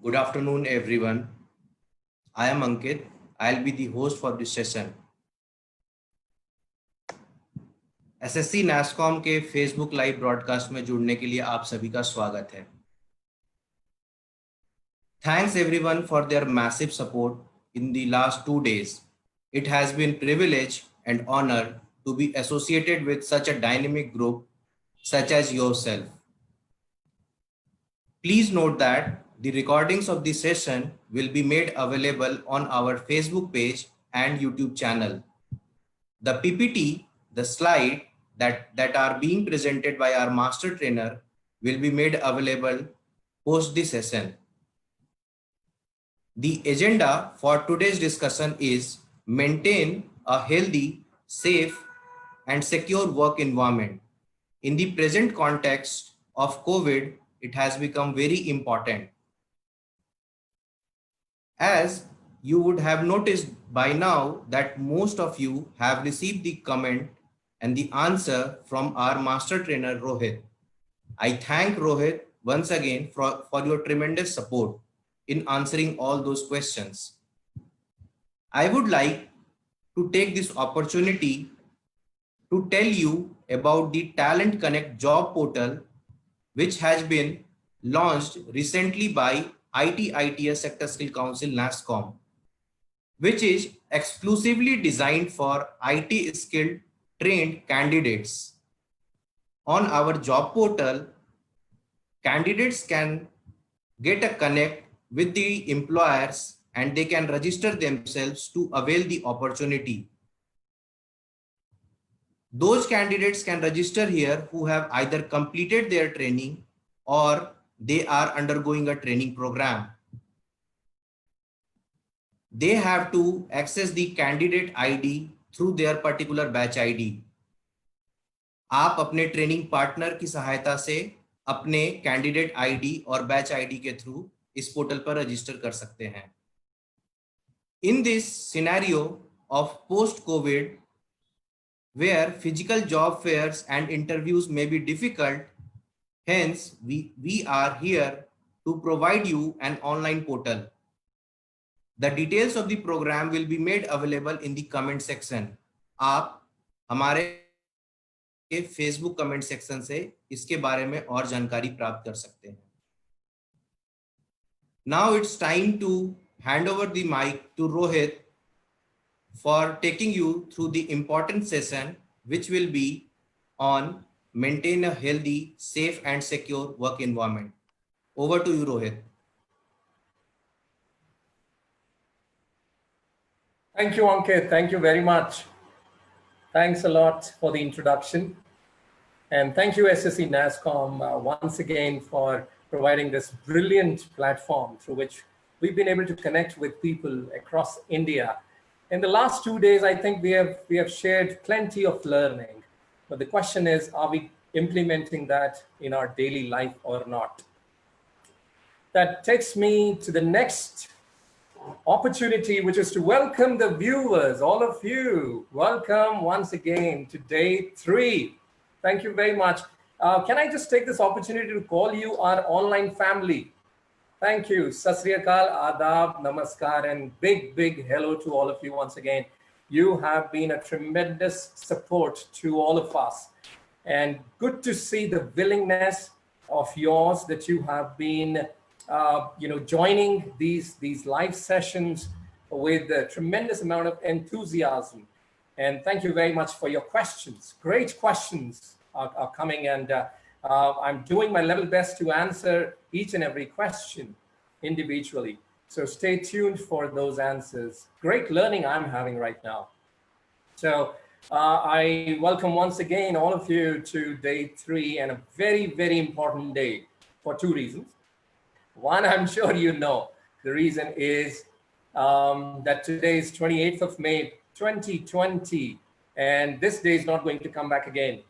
Good afternoon, everyone. I am Ankit. I'll be the host for this session. SSC NASSCOM के Facebook live broadcast में जुड़ने के लिए आप सभी का स्वागत है. Thanks everyone for their massive support in the last 2 days. It has been privilege and honor to be associated with such a dynamic group such as yourself. Please note that the recordings of this session will be made available on our Facebook page and YouTube channel. The PPT, the slide that are being presented by our master trainer will be made available post the session. The agenda for today's discussion is maintain a healthy, safe, and secure work environment. In the present context of COVID, it has become very important. As you would have noticed by now that most of you have received the comment and the answer from our master trainer Rohit. I thank Rohit once again for your tremendous support in answering all those questions. I would like to take this opportunity to tell you about the Talent Connect job portal, which has been launched recently by IT/ITS Sector Skill Council NASSCOM, which is exclusively designed for IT skilled trained candidates. On our job portal, candidates can get a connect with the employers and they can register themselves to avail the opportunity. Those candidates can register here who have either completed their training or they are undergoing a training program. They have to access the candidate ID through their particular batch ID. आप अपने training partner की सहायता से अपने candidate ID और batch ID के through इस portal पर रजिस्टर कर सकते हैं. In this scenario of post-COVID, where physical job fairs and interviews may be difficult, hence we are here to provide you an online portal. The details of the program will be made available in the comment section. आप हमारे Facebook comment section से इसके बारे में और जानकारी प्राप्त कर सकते हैं. Now it's time to hand over the mic to Rohit for taking you through the important session, which will be on maintain a healthy, safe and secure work environment. Over to you, Rohit. Thank you, Ankit. Thank you very much. Thanks a lot for the introduction. And thank you, SSC NASSCOM, once again for providing this brilliant platform through which we've been able to connect with people across India. In the last 2 days, I think we have shared plenty of learning. But the question is, are we implementing that in our daily life or not? That takes me to the next opportunity, which is to welcome the viewers, all of you. Welcome once again to day 3. Thank you very much. Can I just take this opportunity to call you our online family? Thank you. Sat Sri Akal, Adab, Namaskar, and big hello to all of you once again. You have been a tremendous support to all of us. And good to see the willingness of yours that you have been joining these live sessions with a tremendous amount of enthusiasm. And thank you very much for your questions. Great questions are coming, and I'm doing my level best to answer each and every question individually. So stay tuned for those answers. Great learning I'm having right now. So I welcome once again all of you to day 3, and a very important day for 2 reasons. One, I'm sure you know. The reason is that today is 28th of May, 2020, and this day is not going to come back again.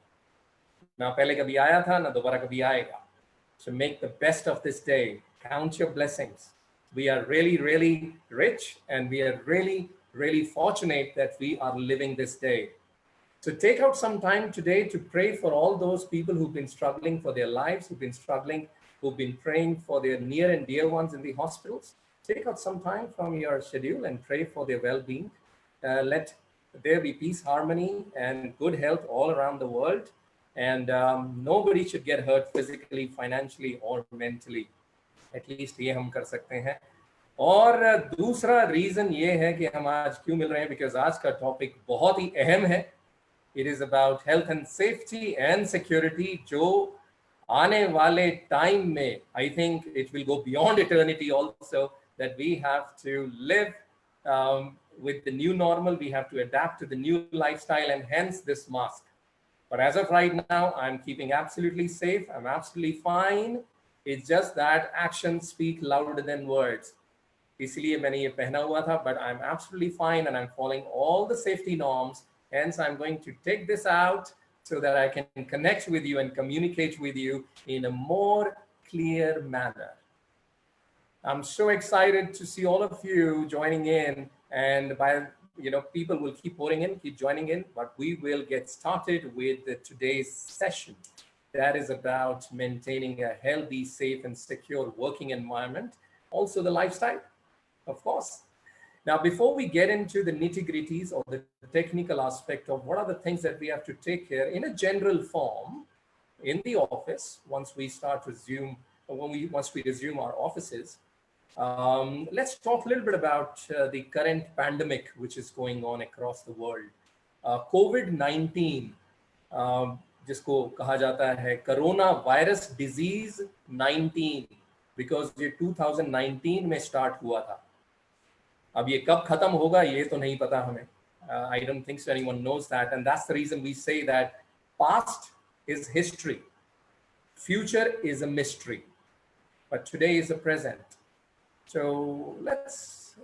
Na pehle kabhi aaya tha, na dobara kabhi aayega. So make the best of this day. Count your blessings. We are really rich, and we are really fortunate that we are living this day. So take out some time today to pray for all those people who've been struggling for their lives, who've been struggling who've been praying for their near and dear ones in the hospitals, take out some time from your schedule and pray for their well-being. Let there be peace, harmony, and good health all around the world. And nobody should get hurt physically, financially, or mentally. At least ये हम कर सकते हैं. और दूसरा reason ये है कि हम आज क्यों मिल रहे हैं, बिकॉज आज का टॉपिक बहुत ही अहम है. It is about health and safety and security, जो आने वाले टाइम में I think it will go beyond eternity also, that we have to live with the new normal. We have to adapt to the new lifestyle, and hence this mask. But as of right now, I'm keeping absolutely safe. I'm absolutely fine. It's just that actions speak louder than words. इसलिए मैंने ये पहना हुआ था, but I'm absolutely fine and I'm following all the safety norms. Hence, I'm going to take this out so that I can connect with you and communicate with you in a more clear manner. I'm so excited to see all of you joining in, and people will keep pouring in, keep joining in, but we will get started with today's session. That is about maintaining a healthy, safe, and secure working environment. Also the lifestyle, of course. Now, before we get into the nitty-gritties or the technical aspect of what are the things that we have to take care in a general form in the office, once we resume our offices, let's talk a little bit about the current pandemic which is going on across the world. COVID-19, जिसको कहा जाता है corona virus disease 19, because ये 2019 में start हुआ था. अब ये कब खत्म होगा ये तो नहीं पता हमें. I don't think so anyone knows that, and that's the reason we say that past is history, future is a mystery, but today is the present. So let's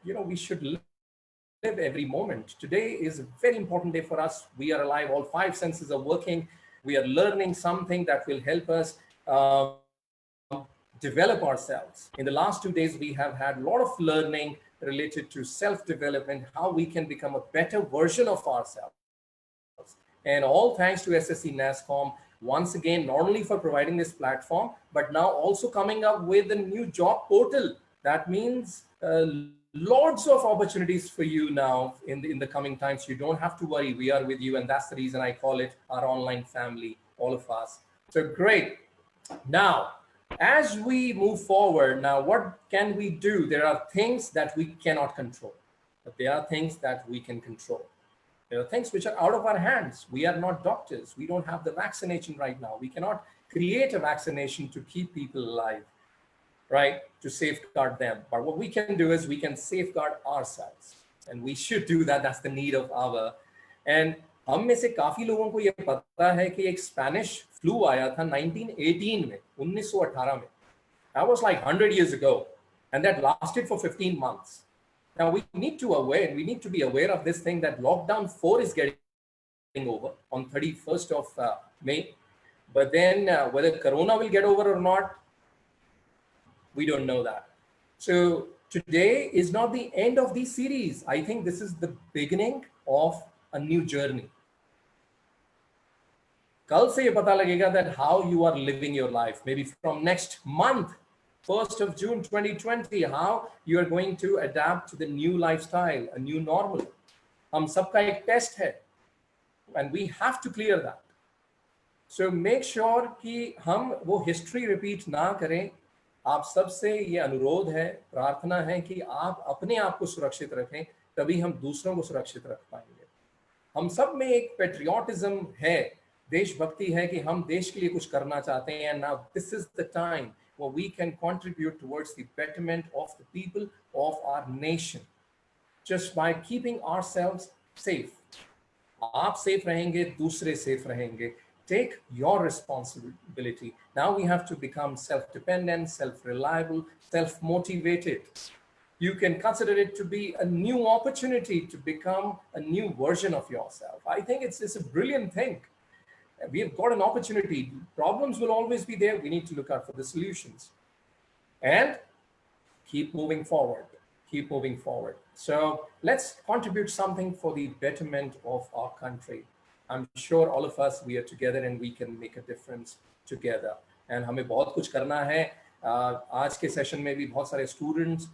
we should live every moment. Today is a very important day for us. We are alive, all 5 senses are working. We are learning something that will help us develop ourselves. In the last 2 days, we have had a lot of learning related to self-development, how we can become a better version of ourselves. And all thanks to SSC NASCOM, once again, not only for providing this platform, but now also coming up with a new job portal. That means lots of opportunities for you now in the coming times. You don't have to worry. We are with you, and that's the reason I call it our online family, all of us. So great. Now, as we move forward, now what can we do? There are things that we cannot control, but there are things that we can control. There are things which are out of our hands. We are not doctors. We don't have the vaccination right now. We cannot create a vaccination to keep people alive, right? To safeguard them. But what we can do is we can safeguard ourselves, and we should do that. That's the need of our. And हम में से काफी लोगों को ये पता है कि एक स्पेनिश फ्लू आया था 1918 में, 1918 में. That was like 100 years ago, and that lasted for 15 months. Now we need to be aware of this thing, that lockdown 4 is getting over on 31st of May. But then whether Corona will get over or not, we don't know that. So today is not the end of the series. I think this is the beginning of a new journey. कल से ये पता लगेगा that how you are living your life. Maybe from next month, 1st of June 2020, how you are going to adapt to the new lifestyle, a new normal. हम सबका एक test है, and we have to clear that. So make sure कि हम वो history repeat ना करें. आप सबसे ये अनुरोध है, प्रार्थना है कि आप अपने आप को सुरक्षित रखें, तभी हम दूसरों को सुरक्षित रख पाएंगे. हम सब में एक पेट्रियोटिज्म है, देशभक्ति है कि हम देश के लिए कुछ करना चाहते हैं. And now this is the time where we can contribute towards the betterment of the people of our nation, just by keeping ourselves safe. आप safe रहेंगे, दूसरे safe रहेंगे. Take your responsibility. Now we have to become self-dependent, self-reliable, self-motivated. You can consider it to be a new opportunity to become a new version of yourself. I think it's a brilliant thing. We have got an opportunity. Problems will always be there. We need to look out for the solutions and keep moving forward. Keep moving forward. So let's contribute something for the betterment of our country. I'm sure all of us, we are together and we can make a difference together. And हमें बहुत कुछ करना है. आज के session में भी बहुत सारे students,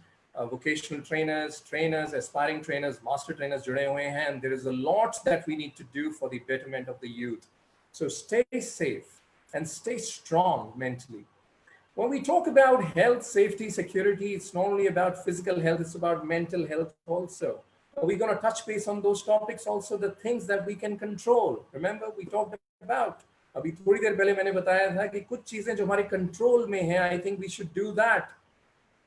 vocational trainers, aspiring trainers, master trainers जुड़े हुए हैं, and there is a lot that we need to do for the betterment of the youth. So stay safe and stay strong mentally. When we talk about health, safety, security, it's not only about physical health, it's about mental health also. We're going to touch base on those topics also, the things that we can control. Remember, we talked about, अभी थोड़ी देर पहले मैंने बताया था कि कुछ चीजें जो हमारे कंट्रोल में हैं, I think we should do that.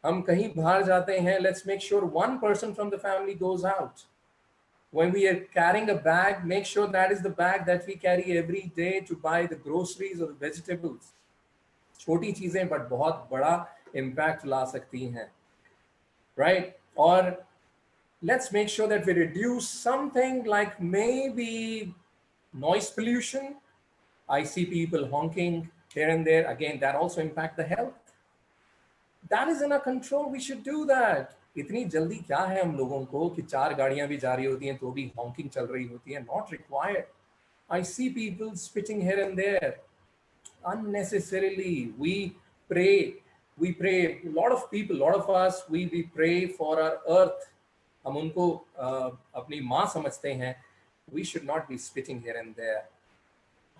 हम कहीं बाहर जाते हैं, let's make sure one person from the family goes out. When we are carrying a bag, make sure that is the bag that we carry every day to buy the groceries or the vegetables. छोटी चीजें but बहुत बड़ा impact ला सकती हैं, right? और let's make sure that we reduce something like maybe noise pollution. I see people honking here and there. Again, that also impact the health. That is in our control. We should do that. इतनी जल्दी क्या है हम लोगों को कि 4 गाड़ियां भी जा रही होती हैं तो भी honking चल रही होती है. Not required. I see people spitting here and there unnecessarily. We pray. A lot of people, a lot of us, we pray for our earth. हम उनको अपनी माँ समझते हैं. We should not be spitting here and there.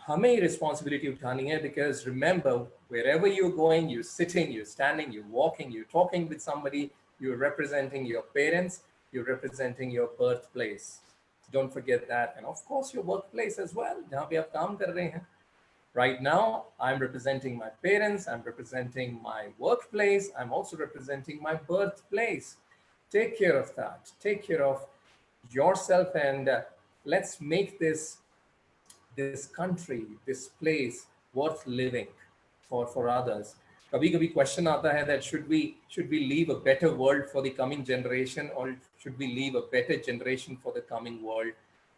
हमें responsibility उठानी है, because remember, wherever you're going, you're sitting, you're standing, you're walking, you're talking with somebody, you're representing your parents, you're representing your birthplace. Don't forget that. And of course, your workplace as well, जहाँ पे आप काम कर रहे हैं. Right now, I'm representing my parents, I'm representing my workplace, I'm also representing my birthplace. Take care of that. Take care of yourself, and let's make this country, this place worth living for others. कभी-कभी question आता है that should we leave a better world for the coming generation, or should we leave a better generation for the coming world?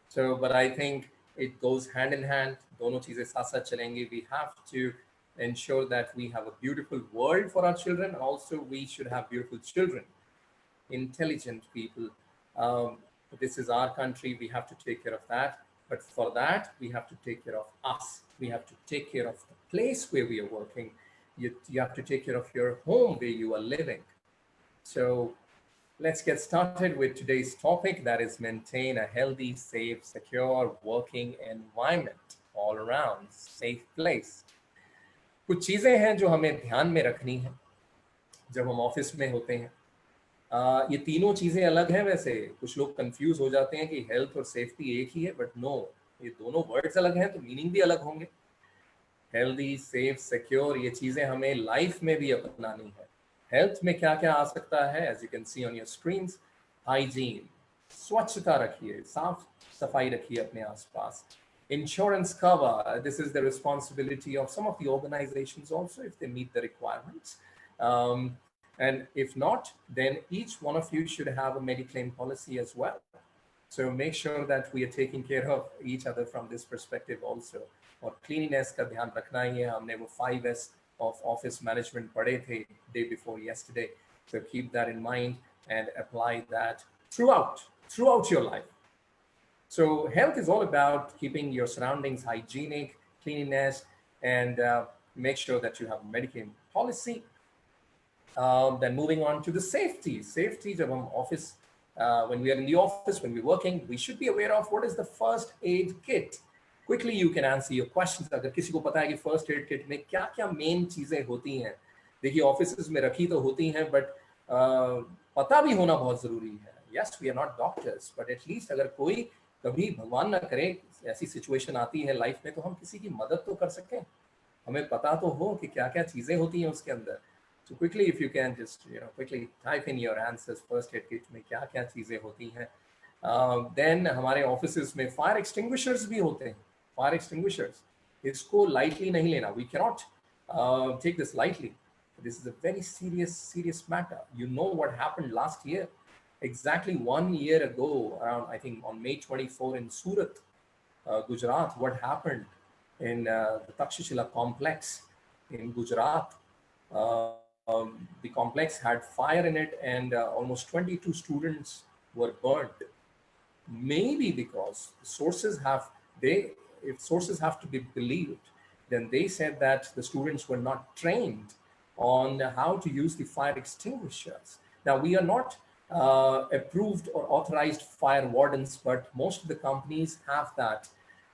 So, but I think it goes hand in hand. दोनों चीजें साथ-साथ चलेंगी. We have to ensure that we have a beautiful world for our children, and also we should have beautiful children, intelligent people. This is our country. We have to take care of that. But for that, we have to take care of us. We have to take care of the place where we are working. You have to take care of your home where you are living. So let's get started with today's topic, that is maintain a healthy, safe, secure working environment, all around safe place. कुछ चीजें हैं जो हमें ध्यान में रखनी है जब हम ऑफिस में होते हैं. ये तीनों चीजें अलग हैं. वैसे कुछ लोग कंफ्यूज हो जाते हैं कि हेल्थ और सेफ्टी एक ही है, बट नो, ये दोनों वर्ड्स अलग हैं तो मीनिंग भी अलग होंगे. हेल्दी, सेफ, सिक्योर, ये चीजें हमें लाइफ में भी अपनानी है. हेल्थ में क्या क्या आ सकता है, as you can see on your screens, hygiene, स्वच्छता रखिए, साफ सफाई रखिए अपने आसपास. Insurance cover, this is the responsibility of some of the organizations also, if they meet the requirements. And if not, then each one of you should have a Mediclaim policy as well. So make sure that we are taking care of each other from this perspective also. और cleanliness का ध्यान रखना ही है. हमने वो 5S of office management पढ़े थे day before yesterday. So keep that in mind and apply that throughout your life. So health is all about keeping your surroundings hygienic, cleanliness, and make sure that you have a Mediclaim policy. Then moving on to the safety. Safety, जब हम office, when we are in the office, when we're working, we should be aware of what is the first aid kit. Quickly, you can answer your questions. अगर किसी को पता है कि first aid kit में क्या क्या main चीजें होती हैं. देखिए, offices में रखी तो होती हैं, but पता भी होना बहुत जरूरी है. Yes, we are not doctors, but at least अगर कोई कभी भगवान ना करे ऐसी सिचुएशन आती है लाइफ में, तो हम किसी की मदद तो कर सकें. हमें पता तो हो कि क्या क्या चीजें होती हैं उसके अंदर. So quickly, if you can just quickly type in your answers, first aid kit में क्या क्या चीजें होती हैं. Then हमारे offices में fire extinguishers भी होते हैं. Fire extinguishers, इसको lightly नहीं लेना. We cannot take this lightly. This is a very serious matter. You know what happened last year. Exactly 1 year ago, around I think on May 24 in Surat, Gujarat, what happened in the Takshashila complex in Gujarat. The complex had fire in it, and almost 22 students were burned. Maybe because if sources have to be believed, then they said that the students were not trained on how to use the fire extinguishers. Now, we are not approved or authorized fire wardens, but most of the companies have that,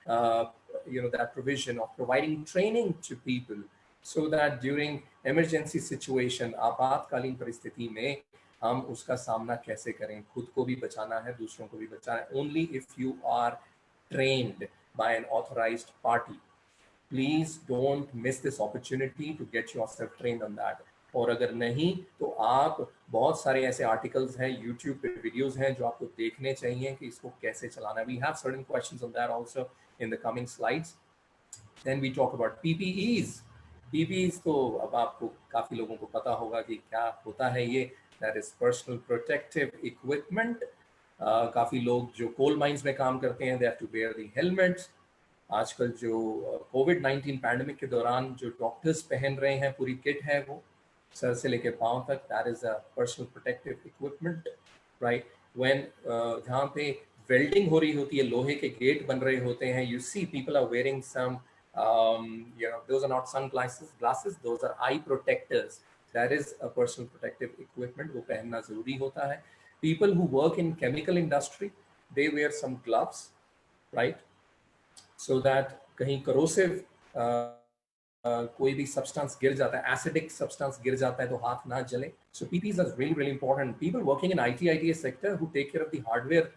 that provision of providing training to people so that during emergency situation, आपातकालीन परिस्थिति में हम उसका सामना कैसे करें, खुद को भी बचाना है, दूसरों को भी बचाना है. Only if you are trained by an authorized party. Please don't miss this opportunity to get yourself trained on that. और अगर नहीं तो आप बहुत सारे ऐसे आर्टिकल्स हैं, यूट्यूब पे वीडियोस हैं जो आपको देखने चाहिए कि इसको कैसे चलाना. We have certain questions on that also in the coming slides. Then we talk about PPEs. PPEs तो अब आपको काफ़ी लोगों को पता होगा कि क्या होता है ये. That is personal protective equipment. काफ़ी लोग जो कोल माइंस में काम करते हैं, they have to wear the helmets. आजकल जो कोविड-19 पैंडेमिक के दौरान जो डॉक्टर्स पहन रहे हैं, पूरी किट है वो सर से लेके पाँव तक. That is a personal protective equipment, right. When जहाँ पे वेल्डिंग हो रही होती है, लोहे के गेट बन रहे होते हैं, you see people are wearing some those are not sunglasses, those are eye protectors. That is a personal protective equipment, वो पहनना जरूरी होता है. People who work in chemical industry, they wear some gloves, right, so that कहीं corrosive कोई भी substance गिर जाता है, एसिडिक सब्सटेंस गिर जाता है तो हाथ ना जले. So PPEs are really, really important. People working in ITS sector who take care of the hardware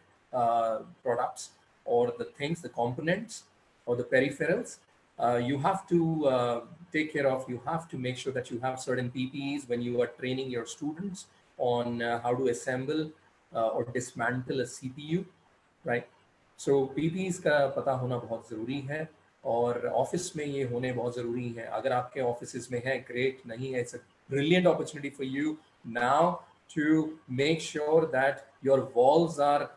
products or the things, the components or the peripherals, you have to take care of, you have to make sure that you have certain PPEs when you are training your students on how to assemble or dismantle a CPU, right? So PPEs का पता होना बहुत ज़रूरी है और office में ये होने बहुत ज़रूरी है. अगर आपके ऑफिस में है, ग्रेट. नहीं है, it's a brilliant opportunity for you now to make sure that your walls are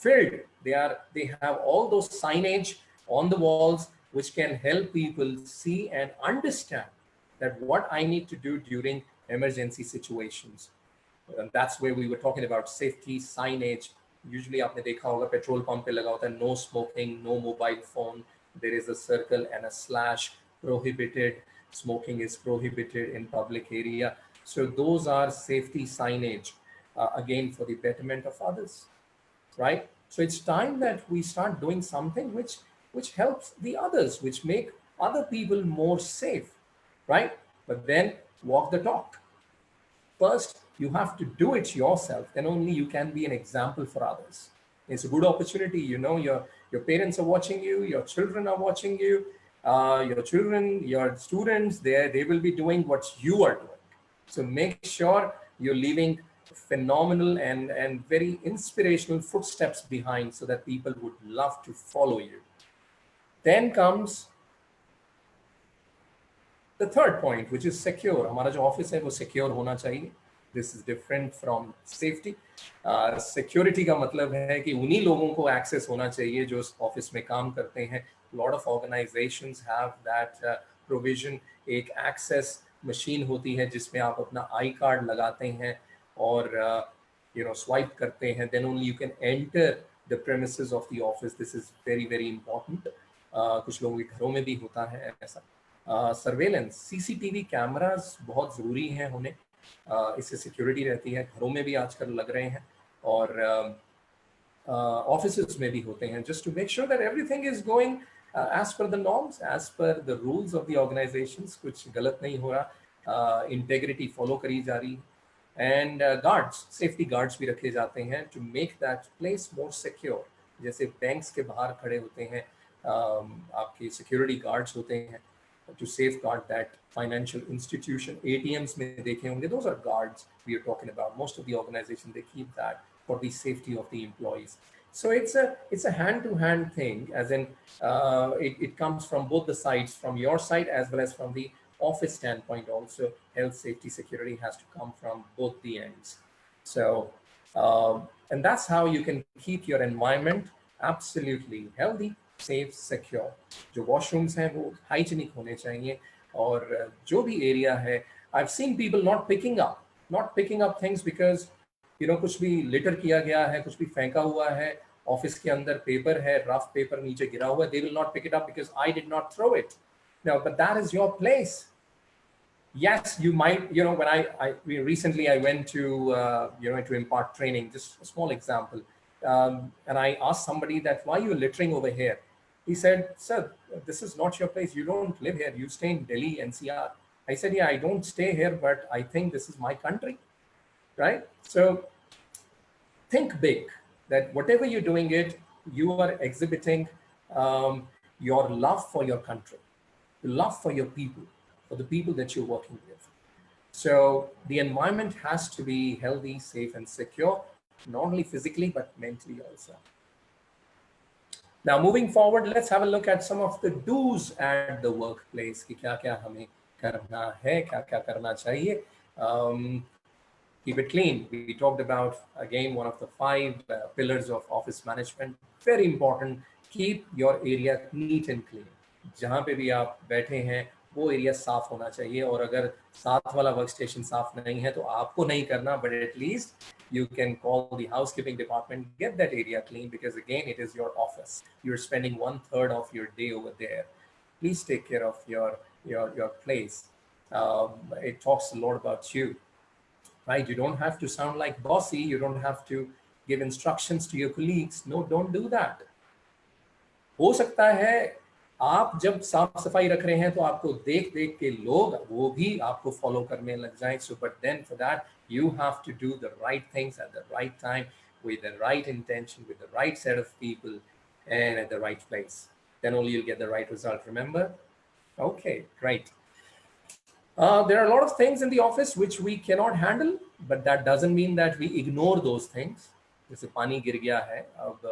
filled. They have all those signage on the walls which can help people see and understand that what I need to do during emergency situations. And that's where we were talking about safety signage. Usually आपने देखा होगा petrol pump पे लगा होता है no smoking, no mobile phone. There is a circle and a slash, prohibited. Smoking is prohibited in public area. So those are safety signage, again for the betterment of others, right? So it's time that we start doing something which helps the others, which make other people more safe, right? But then walk the talk. First, you have to do it yourself. Then only you can be an example for others. It's a good opportunity. Your parents are watching you, your children are watching you, your children, your students, they will be doing what you are doing. So make sure you're leaving phenomenal and very inspirational footsteps behind so that people would love to follow you. Then comes the third point, which is secure. हमारा जो office है वो secure होना चाहिए. This is different from safety. Security का मतलब है कि उन्हीं लोगों को access होना चाहिए जो उस ऑफिस में काम करते हैं. A lot of organizations have that provision. एक access machine होती है जिसमें आप अपना आई कार्ड लगाते हैं और swipe करते हैं. Then only you can enter the premises of the office. This is very, very important. कुछ लोगों के घरों में भी होता है ऐसा. सर्वेलेंस, सीसीटीवी कैमरास बहुत ज़रूरी हैं होने. इससे सिक्योरिटी रहती है. घरों में भी आजकल लग रहे हैं और ऑफिसेस में भी होते हैं, just to make sure that everything is going as per the norms, as per the rules of the organizations. कुछ गलत नहीं हो रहा, इंटेग्रिटी फॉलो करी जा रही है. एंड गार्ड्स, सेफ्टी गार्ड्स भी रखे जाते हैं to make that place more secure. जैसे बैंक्स के बाहर खड़े होते हैं आपके सिक्योरिटी गार्ड्स होते हैं to safeguard that financial institution. ATMs में देखे होंगे, those are guards we are talking about. Most of the organizations, they keep that for the safety of the employees. So it's a hand-to-hand thing, as in it comes from both the sides, from your side as well as from the office standpoint. Also, health, safety, security has to come from both the ends. So and that's how you can keep your environment absolutely healthy, safe, secure. जो washrooms हैं वो hygienic होने चाहिए और जो भी area है, I've seen people not picking up things because कुछ भी litter किया गया है, कुछ भी फेंका हुआ है, ऑफिस के अंदर पेपर है, रफ पेपर नीचे गिरा हुआ है, they will not pick it up because I did not throw it. No, but that is your place. Yes, you might, when recently I went to, to impart training, just a small example. And I asked somebody that, why are you littering over here? He said, sir, this is not your place. You don't live here. You stay in Delhi, NCR. I said, yeah, I don't stay here, but I think this is my country, right? So think big, that whatever you're doing it, you are exhibiting your love for your country, your love for your people, for the people that you're working with. So the environment has to be healthy, safe, and secure, not only physically, but mentally also. Now, moving forward, let's have a look at some of the do's at the workplace. कि क्या क्या हमें करना है, क्या क्या करना चाहिए. Keep it clean. We talked about, again, one of the 5 pillars of office management. Very important. Keep your area neat and clean. जहाँ पे भी आप बैठे हैं वो एरिया साफ होना चाहिए. और अगर साथ वाला वर्क स्टेशन साफ नहीं है तो आपको नहीं करना, but at least you can call the housekeeping department, get that area clean, because again, it is your office. You're spending 1/3 of your day over there. Please take care of your place. It talks a lot about you, right? You don't have to sound like bossy. You don't have to give instructions to your colleagues. No, don't do that. हो सकता है आप जब साफ सफाई रख रहे हैं तो आपको देख देख के लोग वो भी आपको फॉलो करने लग जाएं. So but then for that you have to do the right things at the right time, with the right intention, with the right set of people, and at the right place. Then only you'll get the right result. Remember? Okay, great. There are a lot of things in the office which we cannot handle, but that doesn't mean that we ignore those things. जैसे पानी गिर गया है, अब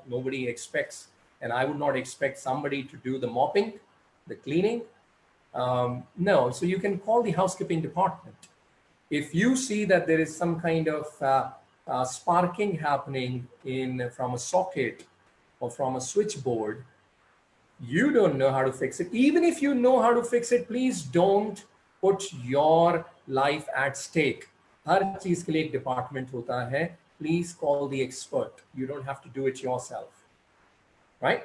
nobody expects, and I would not expect somebody to do the mopping, the cleaning. No, so you can call the housekeeping department. If you see that there is some kind of sparking happening from a socket or from a switchboard, you don't know how to fix it. Even if you know how to fix it, please don't put your life at stake. हर चीज के लिए एक department होता है. Please call the expert. You don't have to do it yourself, right?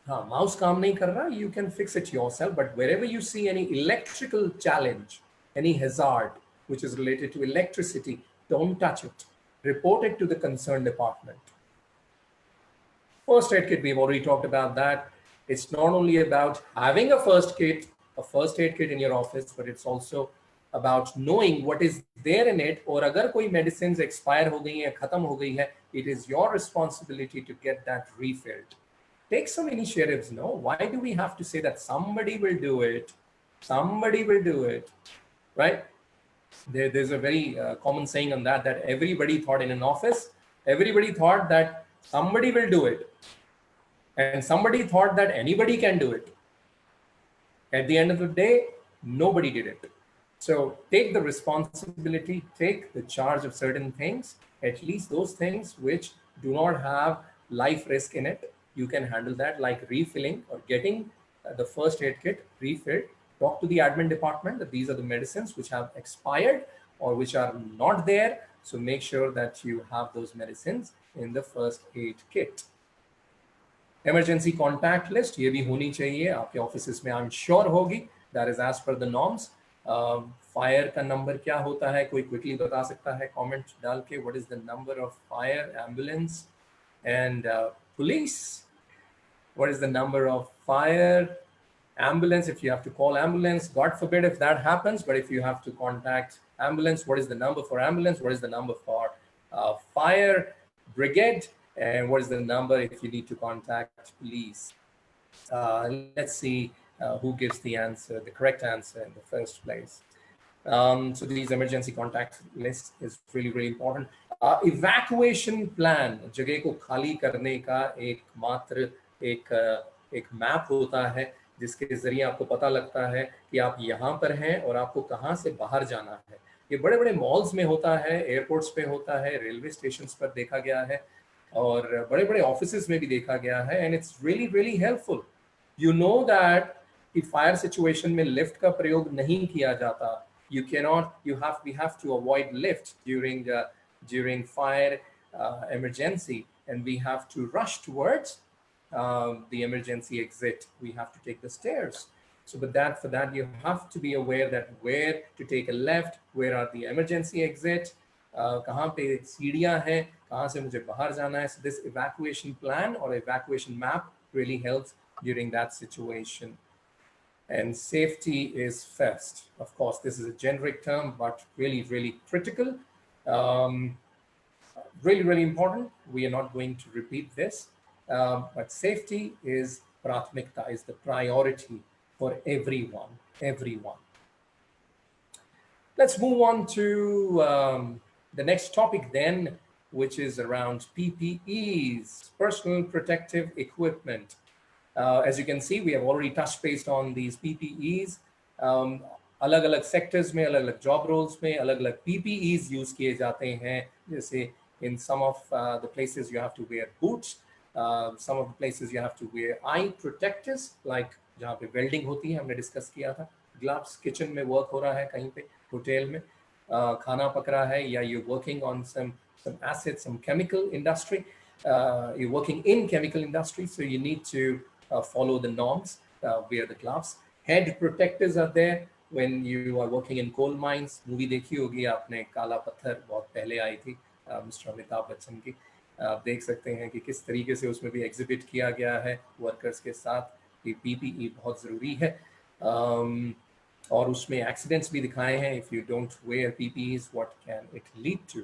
हाँ, mouse काम नहीं कर रहा, you can fix it yourself. But wherever you see any electrical challenge, any hazard which is related to electricity, don't touch it. Report it to the concerned department. First aid kit, we've already talked about that. It's not only about having a first aid kit in your office, but it's also about knowing what is there in it. Or agar koi medicines expire ho gayi hai, khatam ho gayi hai, it is your responsibility to get that refilled. Take some initiatives. No, why do we have to say that somebody will do it? Somebody will do it, right? There's a very common saying on that everybody thought in an office, everybody thought that somebody will do it. And somebody thought that anybody can do it. At the end of the day, nobody did it. So take the responsibility, take the charge of certain things, at least those things which do not have life risk in it. You can handle that, like refilling or getting the first aid kit refilled. Talk to the admin department that these are the medicines which have expired or which are not there. So make sure that you have those medicines in the first aid kit. Emergency contact list, ये भी होनी चाहिए आपके office में. I am sure होगी. That is as per the norms. Fire का number क्या होता है, कोई क्विकली बता सकता है कमेंट डाल के? What is the number of fire, ambulance and police? What is the number of fire, ambulance, if you have to call ambulance? God forbid if that happens, but if you have to contact ambulance, what is the number for ambulance? What is the number for fire brigade? And what is the number if you need to contact police? Let's see who gives the answer, the correct answer in the first place. So these emergency contact list is really, really important. Evacuation plan, जगह को खाली करने का एकमात्र एक map होता है जिसके जरिए आपको पता लगता है कि आप यहाँ पर हैं और आपको कहाँ से बाहर जाना है. ये बड़े बड़े मॉल्स में होता है, एयरपोर्ट्स पे होता है, रेलवे स्टेशन पर देखा गया है और बड़े बड़े ऑफिसेज में भी देखा गया है. And it's really really helpful. You know that कि फायर सिचुएशन में लिफ्ट का प्रयोग नहीं किया जाता. You cannot, we have to avoid lift during fire emergency, and we have to rush towards the emergency exit. We have to take the stairs. So for that you have to be aware that where to take a left, where are the emergency exit, कहाँ पे सीढ़ियाँ हैं, कहाँ से मुझे बाहर जाना है. So this evacuation plan or evacuation map really helps during that situation. And safety is first. Of course, this is a generic term, but really, really critical. Really important. We are not going to repeat this, but safety is pratmikta, is the priority for everyone. Let's move on to the next topic then, which is around PPEs, personal protective equipment. As you can see, we have already touched based on these PPEs. अलग-अलग sectors में, अलग-अलग job roles में, अलग-अलग PPEs use किए जाते हैं. जैसे in some of the places you have to wear boots. Some of the places you have to wear eye protectors, like जहाँ पे welding होती है, हमने discuss किया था. Gloves, kitchen में work हो रहा है कहीं पे, hotel में, खाना पक रहा है, या you're working on some assets, some chemical industry. You're working in chemical industry, so you need to follow the norms, wear the gloves. Head protectors are there when you are working in coal mines. Movie देखी होगी आपने, काला पत्थर, बहुत पहले आई थी, mister Amitabh Bachchan की. आप देख सकते हैं कि किस तरीके से उसमें भी एग्जिबिट किया गया है वर्कर्स के साथ कि पीपीई बहुत ज़रूरी है. और उसमें एक्सीडेंट्स भी दिखाए हैं. If you don't wear PPEs, what can it lead to.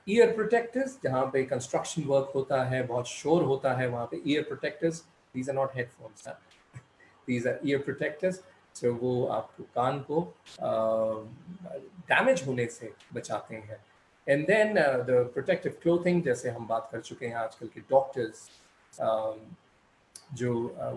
Ear protectors, जहाँ पे कंस्ट्रक्शन वर्क होता है, बहुत शोर होता है, वहाँ पे year protectors. These are not headphones. These are ear protectors. So वो आपको कान को डैमेज होने से बचाते हैं. And then the protective clothing, जैसे हम बात कर चुके हैं आजकल के डॉक्टर्स, जो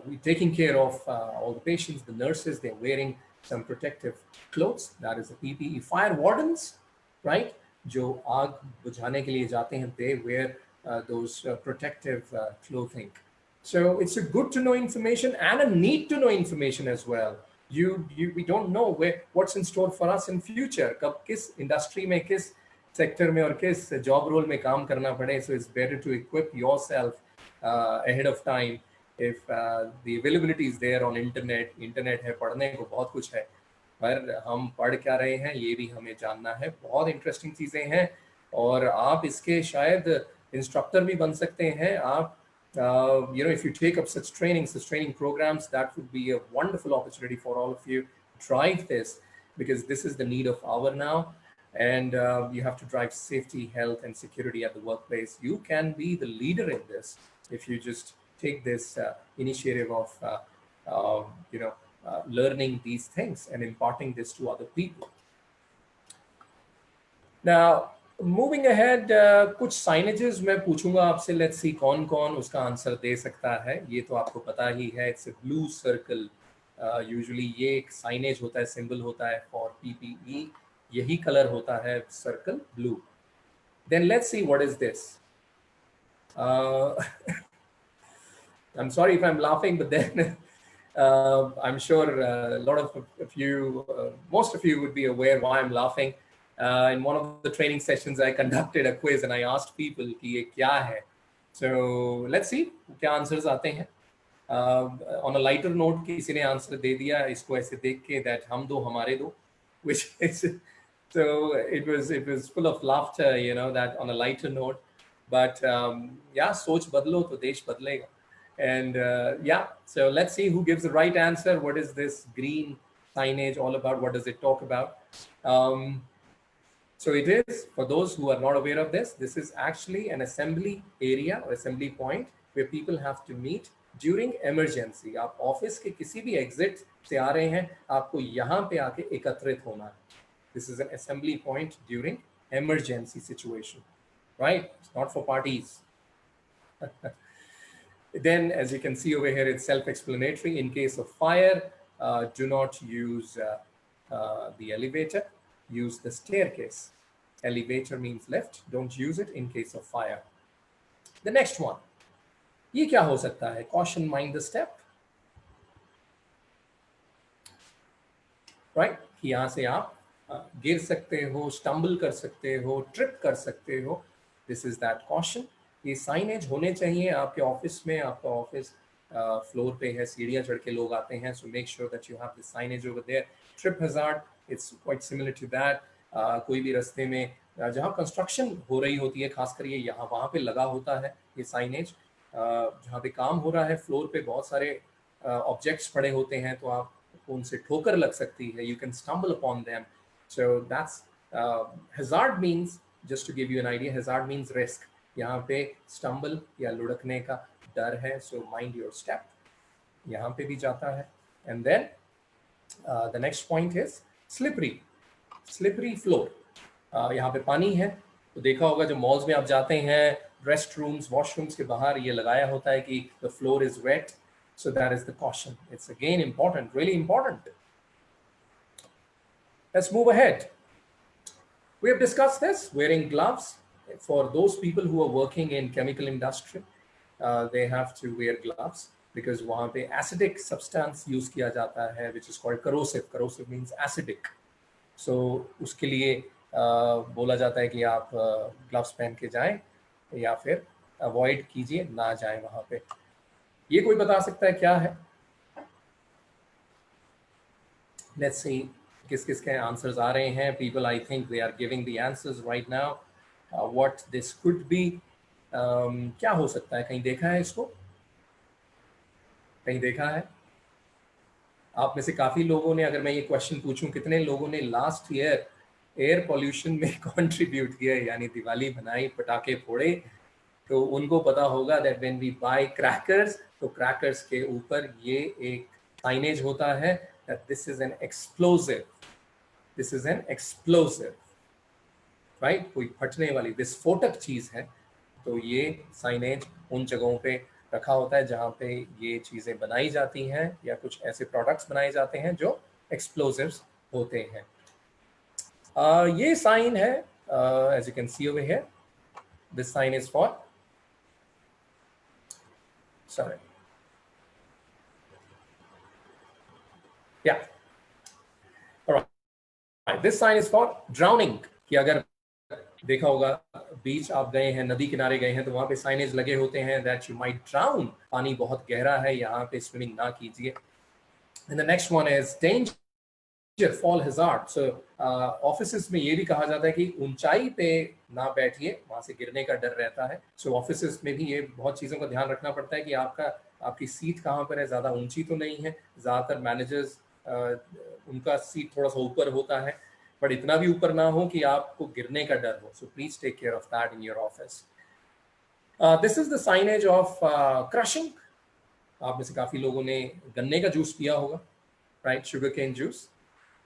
we taking care of all the patients, the nurses, they're wearing some protective clothes. That is the PPE. Fire wardens, right? जो आग बुझाने के लिए जाते हैं, they wear those protective clothing. So it's a good to know information and a need to know information as well. We don't know what's in store for us in future. कब किस industry में, किस sector में और किस job role में काम करना पड़े. So it's better to equip yourself ahead of time. If the availability is there on internet है, पढ़ने को बहुत कुछ है, पर हम पढ़ क्या रहे हैं ये भी हमें जानना है. बहुत इंटरेस्टिंग चीज़ें हैं और आप इसके शायद इंस्ट्रक्टर भी बन सकते हैं. आप if you take up such training programs, that would be a wonderful opportunity for all of you. Drive this, because this is the need of our now, and you have to drive safety, health, and security at the workplace. You can be the leader in this if you just take this initiative of learning these things and imparting this to other people. Now, moving ahead, कुछ signages मैं पूछूंगा आपसे. Let's see कौन उसका answer दे सकता है. ये तो आपको पता ही है. It's a blue circle. Usually ये एक signage होता है, symbol होता है for PPE. यही color होता है, circle blue. Then let's see what is this. I'm sorry if I'm laughing, but then I'm sure a lot of you, most of you would be aware why I'm laughing. In one of the training sessions, I conducted a quiz and I asked people कि ये क्या है. So let's see क्या answers आते हैं. On a lighter note, किसी ने answer दे दिया इसको ऐसे देख के that हम दो हमारे दो, which is so it was full of laughter, that on a lighter note. But yeah, सोच बदलो तो देश बदलेगा. And so let's see who gives the right answer. What is this green signage all about? What does it talk about? So it is, for those who are not aware of this is actually an assembly area or assembly point where people have to meet during emergency. आप office के किसी भी exit से आ रहे हैं, आपको यहाँ पे आके एकत्रित होना है. This is an assembly point during emergency situation, right? It's not for parties. Then, as you can see over here, it's self-explanatory. In case of fire, do not use the elevator. Use the staircase. Elevator means lift. Don't use it in case of fire. The next one. ये क्या हो सकता है? Caution, mind the step. Right? यहाँ से आप गिर सकते हो, stumble कर सकते हो, trip कर सकते हो. This is that caution. ये signage होने चाहिए आपके ऑफिस में. आपका ऑफिस फ्लोर पे है, सीढ़ियाँ चढ़ के लोग आते हैं, so make sure that you have the signage over there. Trip hazard, it's quite similar to that. कोई भी रास्ते में जहाँ कंस्ट्रक्शन हो रही होती है, खासकर ये यहाँ वहाँ पे लगा होता है ये साइनेज. जहाँ पे काम हो रहा है, फ्लोर पे बहुत सारे ऑब्जेक्ट्स पड़े होते हैं, तो आप उनसे ठोकर लग सकती है. You can stumble upon them. So that's hazard means, just to give you an idea, hazard means risk. यहाँ पे स्टम्बल या लुढ़कने का डर है, सो माइंड योर स्टेप. यहाँ पे भी जाता है. And then the next point is slippery. Slippery floor. यहाँ पे पानी है, तो देखा होगा जब मॉल्स में आप जाते हैं, रेस्ट रूम्स, वॉशरूम्स के बाहर ये लगाया होता है कि the floor is wet. So that is the caution. It's again important, really important. Let's move ahead. We have discussed this, wearing gloves. For those people who are working in chemical industry, they have to wear gloves because वहाँ पे acidic substance use किया जाता है, which is called corrosive. Corrosive means acidic. So उसके लिए बोला जाता है कि आप gloves पहन के जाएं या फिर avoid कीजिए, ना जाएं वहाँ पे. ये कोई बता सकता है क्या है? Let's see किस किस के आंसर्स आ रहे हैं. People, I think they are giving the answers right now. What this could be? क्या हो सकता है? कहीं देखा है इसको? कहीं देखा है? आप में से काफी लोगों ने, अगर मैं ये क्वेश्चन पूछूं कितने लोगों ने लास्ट ईयर एयर पॉल्यूशन में कंट्रीब्यूट किया, यानी दिवाली मनाई, पटाखे फोड़े, तो उनको पता होगा that when we buy crackers, तो क्रैकर्स के ऊपर ये एक साइनेज होता है that this is an explosive. This is an explosive, right? कोई फटने वाली विस्फोटक चीज है, तो ये साइनेज उन जगहों पे रखा होता है जहाँ पे ये चीजें बनाई जाती हैं या कुछ ऐसे प्रोडक्ट्स बनाए जाते हैं जो एक्सप्लोजिव्स होते हैं. ये साइन है, as you can see over here. This sign is for, sorry, yeah, all right, this sign is for drowning. कि अगर देखा होगा बीच आप गए हैं, नदी किनारे गए हैं, तो वहां पे साइनेज लगे होते हैं that you might drown. पानी बहुत गहरा है, यहाँ पे स्विमिंग ना कीजिए. And the next one is danger, fall hazard. So offices में ये भी कहा जाता है कि ऊंचाई पे ना बैठिए, वहां से गिरने का डर रहता है. सो ऑफिसेस में भी ये बहुत चीज़ों का ध्यान रखना पड़ता है कि आपकी सीट कहाँ पर है, ज़्यादा ऊंची तो नहीं है. ज़्यादातर मैनेजर्स उनका सीट थोड़ा सा ऊपर होता है, बट इतना भी ऊपर ना हो कि आपको गिरने का डर हो. So please take care of that in your office. This is the signage of crushing. आप में से काफ़ी लोगों ने गन्ने का जूस पिया होगा, राइट, शुगर केन जूस.